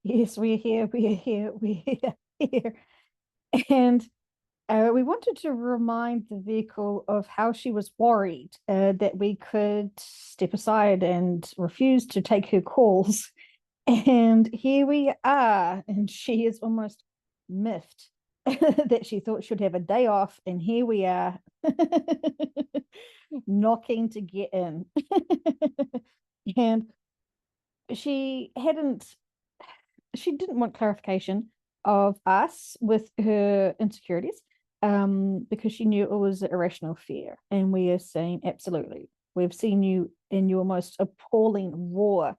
Yes, we're here, we're here, we're here. And we wanted to remind the vehicle of how she was worried that we could step aside and refuse to take her calls. And here we are, and she is almost miffed that she thought she'd have a day off, and here we are knocking to get in. And she hadn't she didn't want clarification of us with her insecurities, because she knew it was irrational fear. And we are saying, absolutely. We've seen you in your most appalling, raw,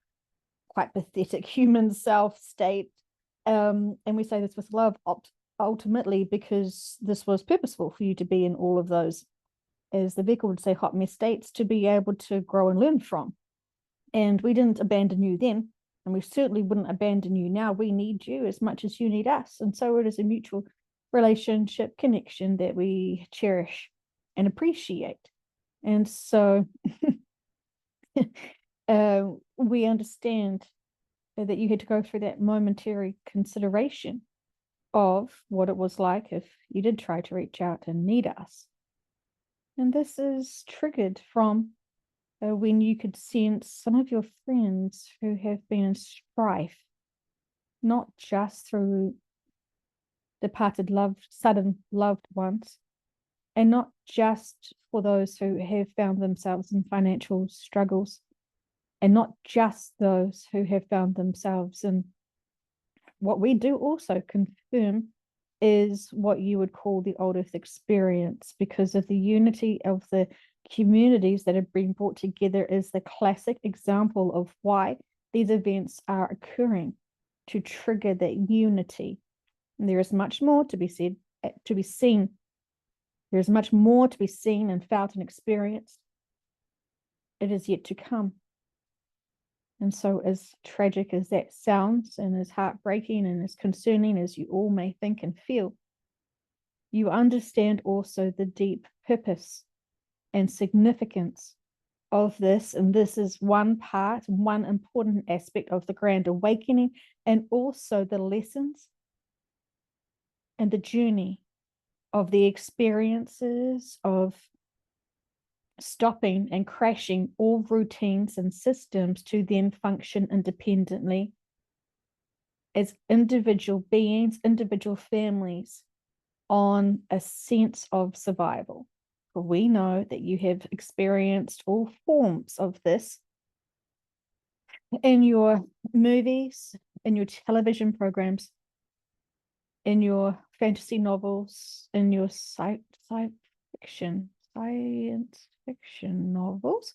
quite pathetic human self state. And we say this with love, ultimately, because this was purposeful for you to be in all of those, as the vehicle would say, hot mess states to be able to grow and learn from. And we didn't abandon you then, and we certainly wouldn't abandon you now. We need you as much as you need us. And so it is a mutual relationship connection that we cherish and appreciate. And so we understand that you had to go through that momentary consideration of what it was like if you did try to reach out and need us. And this is triggered from when you could sense some of your friends who have been in strife, not just through departed sudden loved ones, and not just for those who have found themselves in financial struggles, and not just those who have found themselves in what we do also confirm is what you would call the old earth experience, because of the unity of the communities that have been brought together is the classic example of why these events are occurring, to trigger that unity. And there is much more to be said, to be seen. There is much more to be seen and felt and experienced. It is yet to come. And so, as tragic as that sounds, and as heartbreaking and as concerning as you all may think and feel, you understand also the deep purpose and significance of this. And this is one part, one important aspect of the grand awakening, and also the lessons and the journey of the experiences of stopping and crashing all routines and systems to then function independently as individual beings, individual families, on a sense of survival. For we know that you have experienced all forms of this in your movies, in your television programs, in your fantasy novels, in your science fiction novels,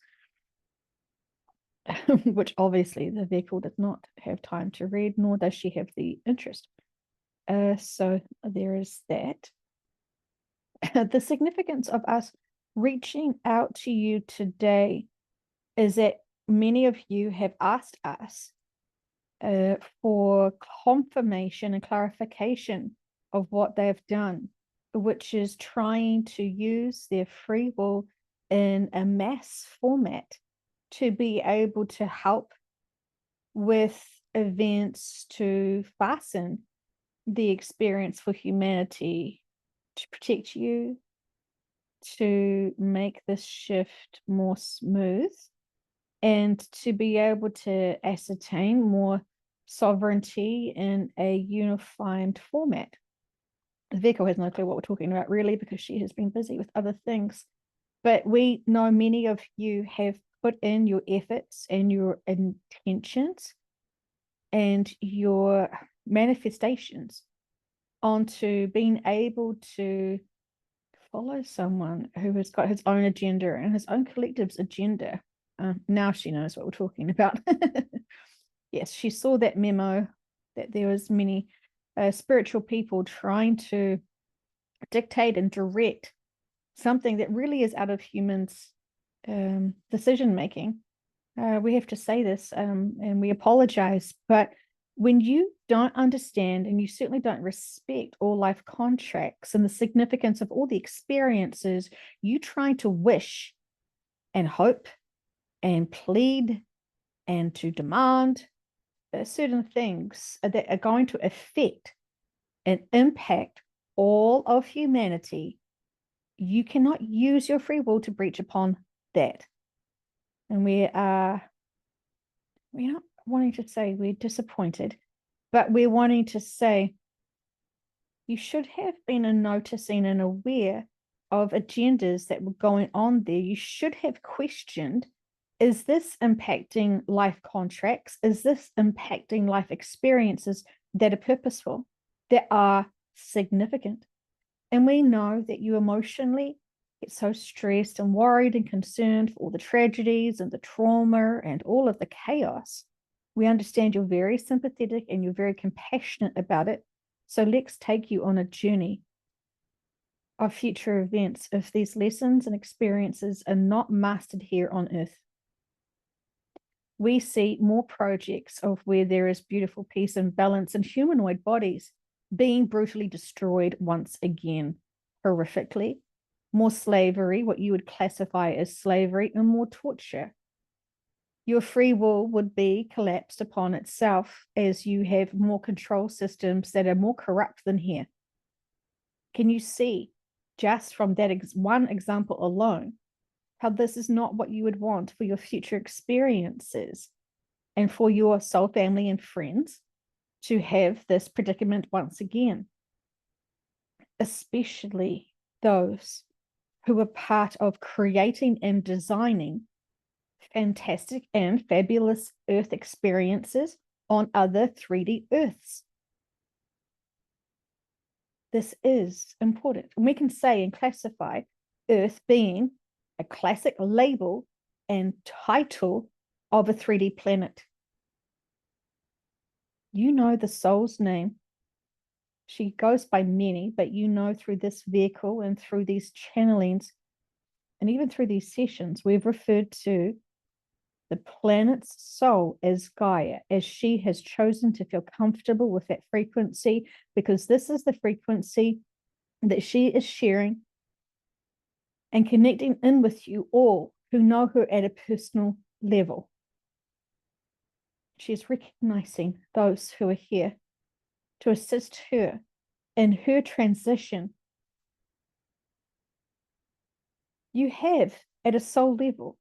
which obviously the vehicle does not have time to read, nor does she have the interest. So there is that. The significance of us reaching out to you today is that many of you have asked us for confirmation and clarification of what they've done, which is trying to use their free will in a mass format to be able to help with events to fasten the experience for humanity, to protect you, to make this shift more smooth, and to be able to ascertain more sovereignty in a unified format. Veko has no clue what we're talking about, really, because she has been busy with other things. But we know many of you have put in your efforts and your intentions and your manifestations onto being able to follow someone who has got his own agenda and his own collective's agenda. Now she knows what we're talking about. Yes, she saw that memo that there was many spiritual people trying to dictate and direct something that really is out of humans' decision making. We have to say this, and we apologize, but when you don't understand and you certainly don't respect all life contracts and the significance of all the experiences, you try to wish and hope and plead and to demand certain things that are going to affect and impact all of humanity, you cannot use your free will to breach upon that. And we're not wanting to say we're disappointed, but we're wanting to say you should have been noticing and aware of agendas that were going on there. You should have questioned, is this impacting life contracts? Is this impacting life experiences that are purposeful, that are significant? And we know that you emotionally get so stressed and worried and concerned for all the tragedies and the trauma and all of the chaos. We understand you're very sympathetic and you're very compassionate about it. So let's take you on a journey of future events if these lessons and experiences are not mastered here on Earth. We see more projects of where there is beautiful peace and balance in humanoid bodies being brutally destroyed once again, horrifically. More slavery, what you would classify as slavery, and more torture. Your free will would be collapsed upon itself as you have more control systems that are more corrupt than here. Can you see, just from that one example alone, how this is not what you would want for your future experiences and for your soul family and friends to have this predicament once again, especially those who are part of creating and designing fantastic and fabulous Earth experiences on other 3D Earths. This is important. And we can say and classify Earth being a classic label and title of a 3D planet. You know the soul's name. She goes by many, but you know through this vehicle and through these channelings and even through these sessions, we've referred to the planet's soul as Gaia, as she has chosen to feel comfortable with that frequency, because this is the frequency that she is sharing and connecting in with you all who know her at a personal level. She's recognizing those who are here to assist her in her transition. You have, at a soul level,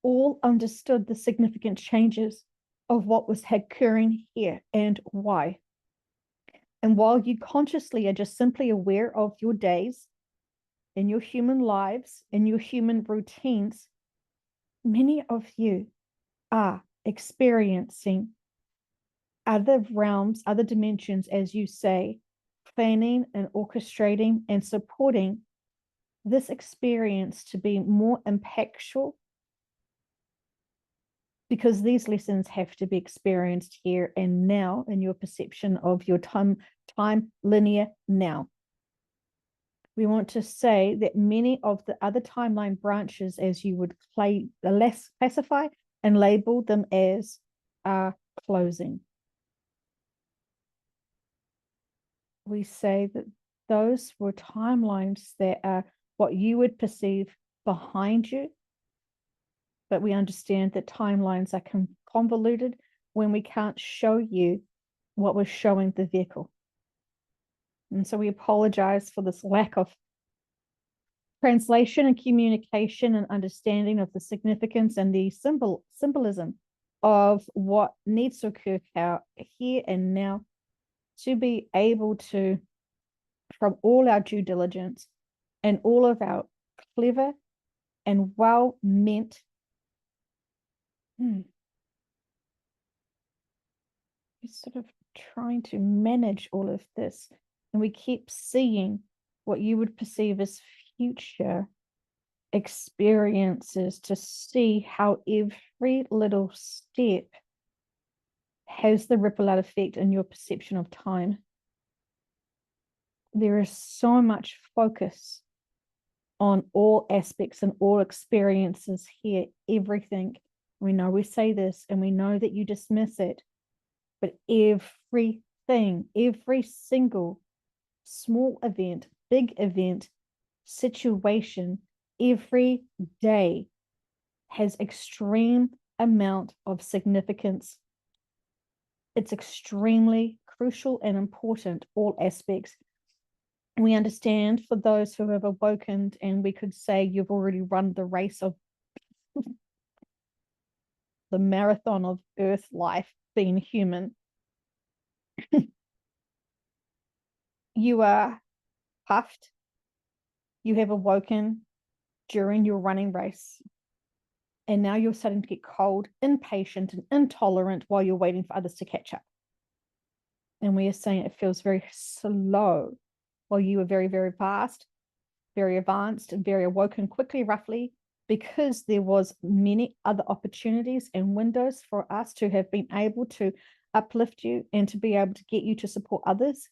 all understood the significant changes of what was occurring here and why. And while you consciously are just simply aware of your days and your human lives and your human routines, many of you are experiencing other realms, other dimensions, as you say, planning and orchestrating and supporting this experience to be more impactful, because these lessons have to be experienced here and now in your perception of your time linear now. We want to say that many of the other timeline branches, as you would classify and label them as, are closing. We say that those were timelines that are what you would perceive behind you, but we understand that timelines are convoluted when we can't show you what was showing the vehicle. And so we apologize for this lack of translation and communication and understanding of the significance and the symbolism of what needs to occur here and now, to be able to, from all our due diligence and all of our clever and well-meant sort of trying to manage all of this, and we keep seeing what you would perceive as future experiences, to see how every little step has the ripple out effect in your perception of time. There is so much focus on all aspects and all experiences here, everything. We know we say this and we know that you dismiss it, but everything, every single small event, big event, situation, every day has extreme amount of significance. It's extremely crucial and important, all aspects. We understand for those who have awoken, and we could say you've already run the race of the marathon of earth life, being human. You are puffed. You have awoken during your running race. And now you're starting to get cold, impatient, and intolerant while you're waiting for others to catch up. And we are saying it feels very slow while you are very, very fast, very advanced, and very awoken quickly, roughly, because there was many other opportunities and windows for us to have been able to uplift you and to be able to get you to support others.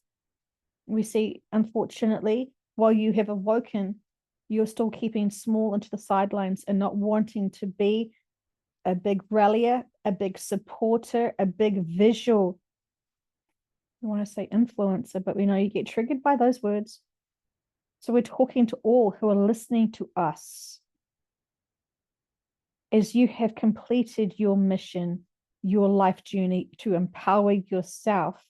We see, unfortunately, while you have awoken, you're still keeping small into the sidelines and not wanting to be a big rallier, a big supporter, a big visual. I want to say influencer, but we know you get triggered by those words. So we're talking to all who are listening to us. As you have completed your mission, your life journey to empower yourself,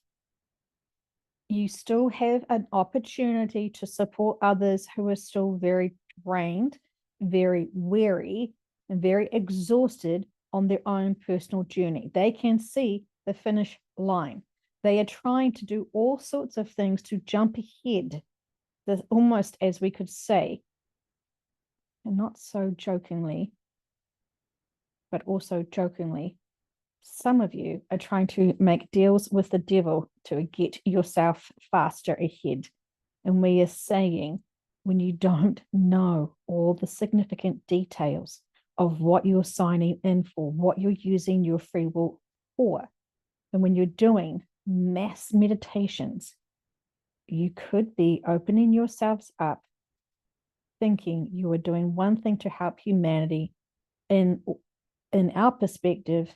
you still have an opportunity to support others who are still very drained, very weary, and very exhausted on their own personal journey. They can see the finish line. They are trying to do all sorts of things to jump ahead, almost as we could say, and not so jokingly, but also jokingly, some of you are trying to make deals with the devil to get yourself faster ahead. And we are saying, when you don't know all the significant details of what you're signing in for, what you're using your free will for, and when you're doing mass meditations, you could be opening yourselves up thinking you are doing one thing to help humanity in our perspective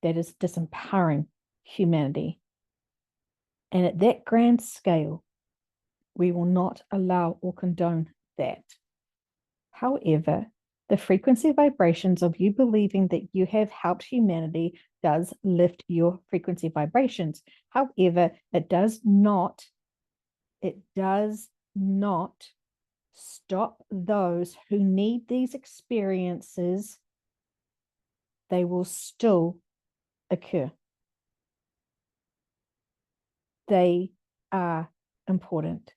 that is disempowering humanity. And at that grand scale, we will not allow or condone that. However, the frequency vibrations of you believing that you have helped humanity does lift your frequency vibrations. However, it does not stop those who need these experiences. They will still occur. They are important.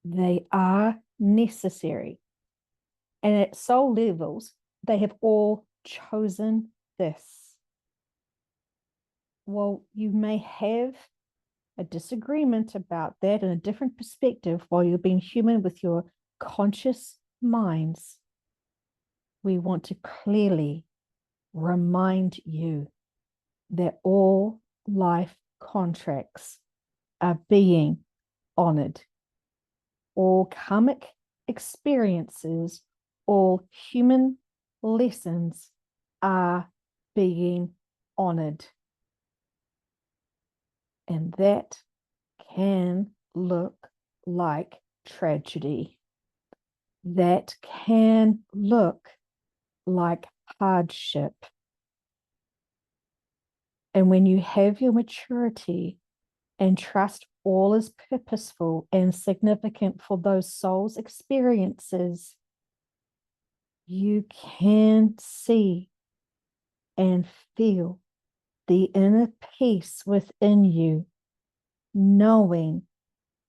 They are necessary. And at soul levels, they have all chosen this. Well, you may have a disagreement about that and a different perspective while you're being human with your conscious minds. We want to clearly remind you that all life contracts are being honored. All karmic experiences, all human lessons are being honored. And that can look like tragedy. That can look like hardship. And when you have your maturity and trust all is purposeful and significant for those souls' experiences, you can see and feel the inner peace within you, knowing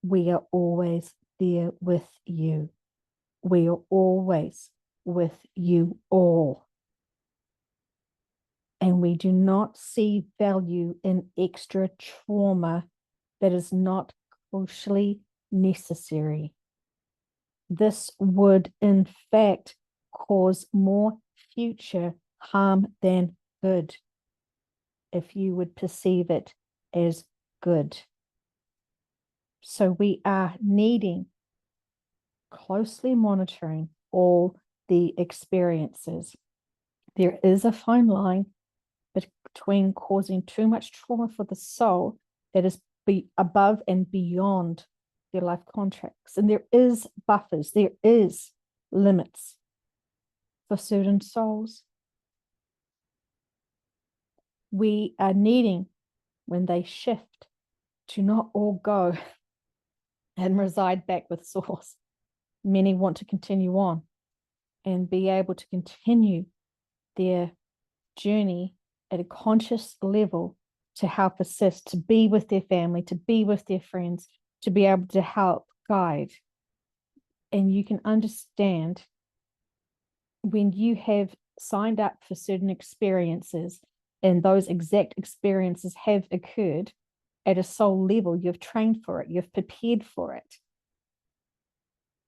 we are always there with you. We are always with you all. And we do not see value in extra trauma that is not crucially necessary. This would, in fact, cause more future harm than good if you would perceive it as good. So we are needing closely monitoring all the experiences. There is a fine line between causing too much trauma for the soul that is above and beyond their life contracts. And there is buffers, there is limits for certain souls. We are needing when they shift, to not all go and reside back with Source. Many want to continue on and be able to continue their journey at a conscious level to help assist, to be with their family, to be with their friends, to be able to help guide. And you can understand when you have signed up for certain experiences and those exact experiences have occurred at a soul level, you've trained for it, you've prepared for it.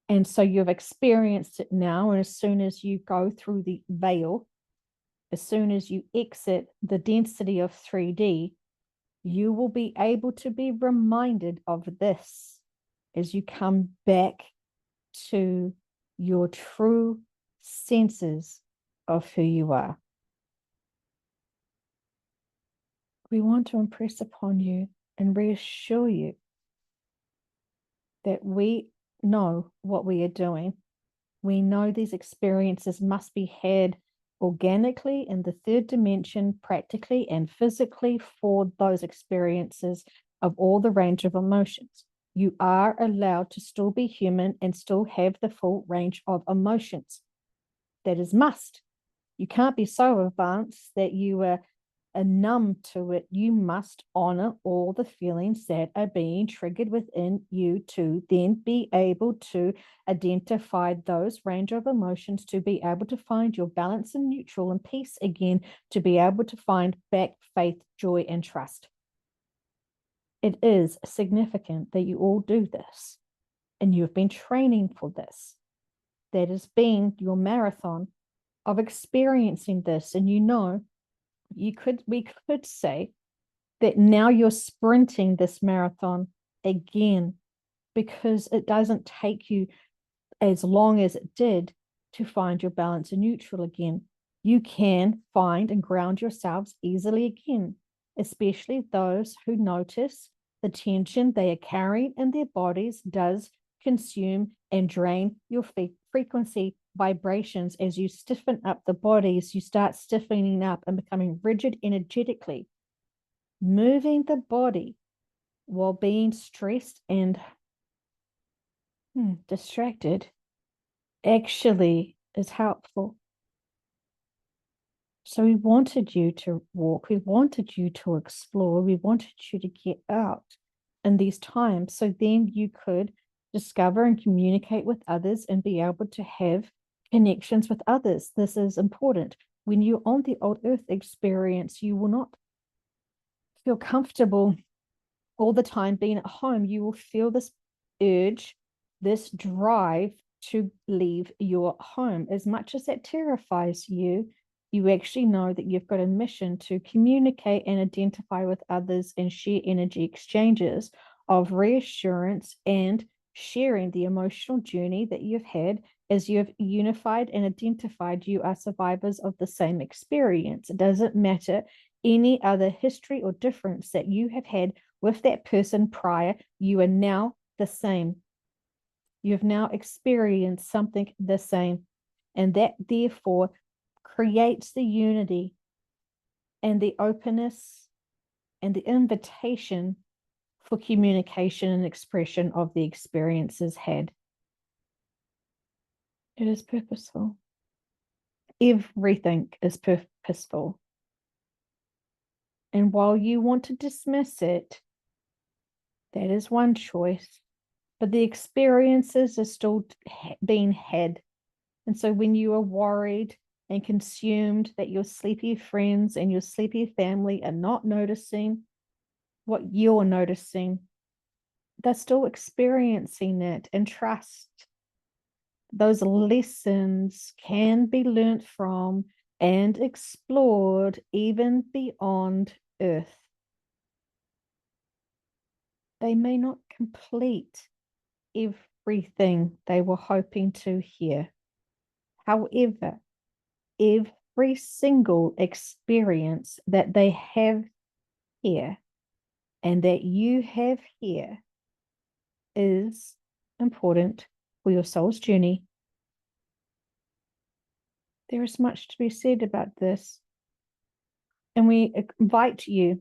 And so you've experienced it now. And as soon as you go through the veil, as soon as you exit the density of 3D, you will be able to be reminded of this as you come back to your true senses of who you are. We want to impress upon you and reassure you that we know what we are doing. We know these experiences must be had organically in the third dimension, practically and physically, for those experiences of all the range of emotions. You are allowed to still be human and still have the full range of emotions. That is must. You can't be so advanced that you are numb to it. You must honor all the feelings that are being triggered within you to then be able to identify those range of emotions, to be able to find your balance and neutral and peace again, to be able to find back faith, joy, and trust. It is significant that you all do this, and you've been training for this. That has been your marathon of experiencing this, and you know, we could say that now you're sprinting this marathon again, because it doesn't take you as long as it did to find your balance and neutral again. You can find and ground yourselves easily again, especially those who notice the tension they are carrying in their bodies does consume and drain your frequency vibrations. As you stiffen up the bodies, you start stiffening up and becoming rigid energetically. Moving the body while being stressed and distracted actually is helpful. So we wanted you to walk, we wanted you to explore, we wanted you to get out in these times, so then you could discover and communicate with others and be able to have connections with others. This is important. When you're on the old earth experience, you will not feel comfortable all the time being at home. You will feel this urge, this drive to leave your home. As much as that terrifies you, you actually know that you've got a mission to communicate and identify with others and share energy exchanges of reassurance and sharing the emotional journey that you've had. As you have unified and identified, you are survivors of the same experience. It doesn't matter any other history or difference that you have had with that person prior. You are now the same. You've now experienced something the same. And that therefore creates the unity and the openness and the invitation for communication and expression of the experiences had. It is purposeful. Everything is purposeful. And while you want to dismiss it, that is one choice, but the experiences are still being had. And so when you are worried and consumed that your sleepy friends and your sleepy family are not noticing what you're noticing, they're still experiencing it. And trust, those lessons can be learnt from and explored even beyond Earth. They may not complete everything they were hoping to hear. However, every single experience that they have here and that you have here is important for your soul's journey. There is much to be said about this, and we invite you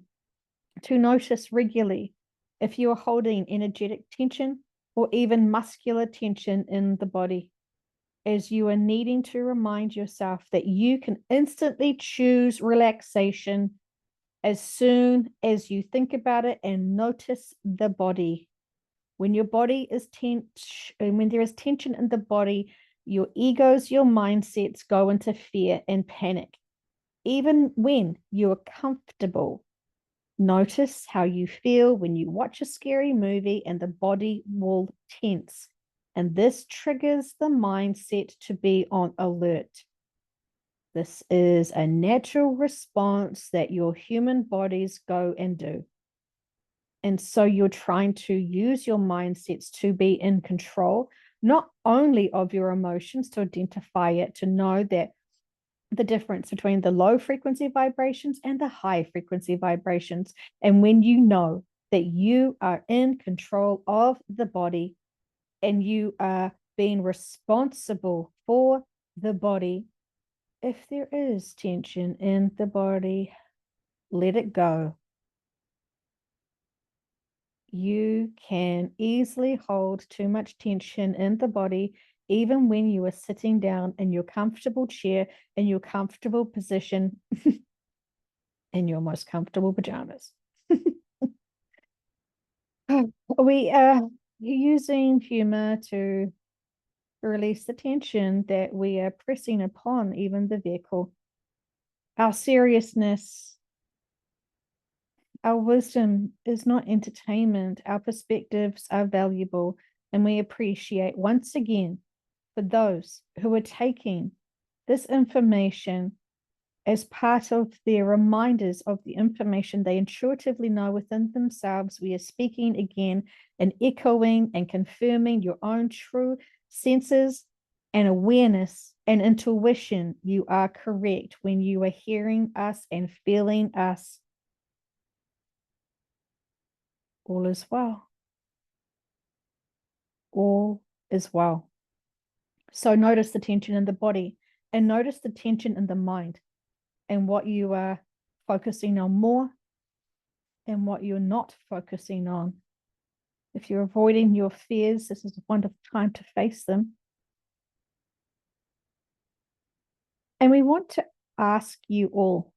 to notice regularly if you are holding energetic tension or even muscular tension in the body, as you are needing to remind yourself that you can instantly choose relaxation as soon as you think about it and notice the body. When your body is tense, and when there is tension in the body, your egos, your mindsets go into fear and panic. Even when you are comfortable, notice how you feel when you watch a scary movie and the body will tense. And this triggers the mindset to be on alert. This is a natural response that your human bodies go and do. And so you're trying to use your mindsets to be in control, not only of your emotions, to identify it, to know that the difference between the low frequency vibrations and the high frequency vibrations. And when you know that you are in control of the body and you are being responsible for the body, if there is tension in the body, let it go. You can easily hold too much tension in the body, even when you are sitting down in your comfortable chair, in your comfortable position, in your most comfortable pajamas. We are using humor to release the tension that we are pressing upon even the vehicle. Our seriousness, our wisdom is not entertainment. Our perspectives are valuable, and we appreciate once again for those who are taking this information as part of their reminders of the information they intuitively know within themselves. We are speaking again and echoing and confirming your own true senses and awareness and intuition. You are correct when you are hearing us and feeling us. All is well. All is well. So notice the tension in the body and notice the tension in the mind and what you are focusing on more and what you're not focusing on. If you're avoiding your fears, this is a wonderful time to face them. And we want to ask you all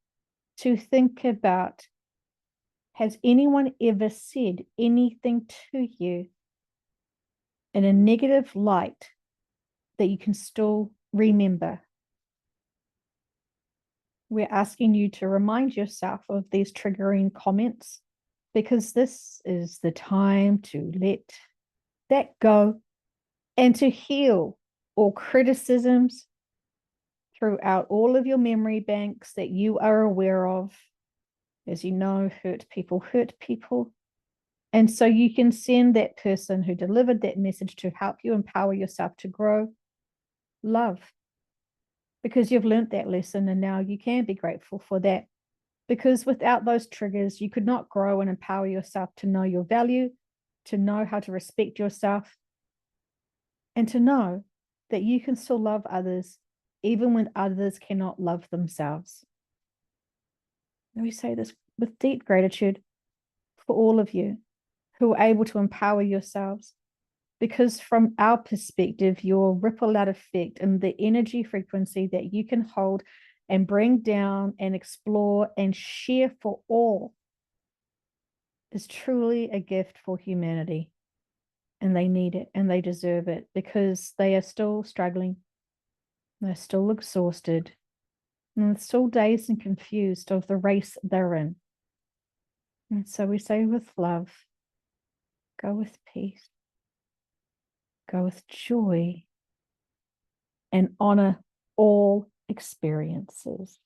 to think about, has anyone ever said anything to you in a negative light that you can still remember? We're asking you to remind yourself of these triggering comments, because this is the time to let that go and to heal all criticisms throughout all of your memory banks that you are aware of. As you know, hurt people hurt people. And so you can send that person who delivered that message to help you empower yourself to grow love, because you've learned that lesson and now you can be grateful for that. Because without those triggers, you could not grow and empower yourself to know your value, to know how to respect yourself, and to know that you can still love others even when others cannot love themselves. And we say this with deep gratitude for all of you who are able to empower yourselves, because from our perspective, your ripple out effect and the energy frequency that you can hold and bring down and explore and share for all is truly a gift for humanity. And they need it and they deserve it, because they are still struggling. They're still exhausted and they're still dazed and confused of the race they're in. And so we say with love, go with peace, go with joy, and honor all experiences.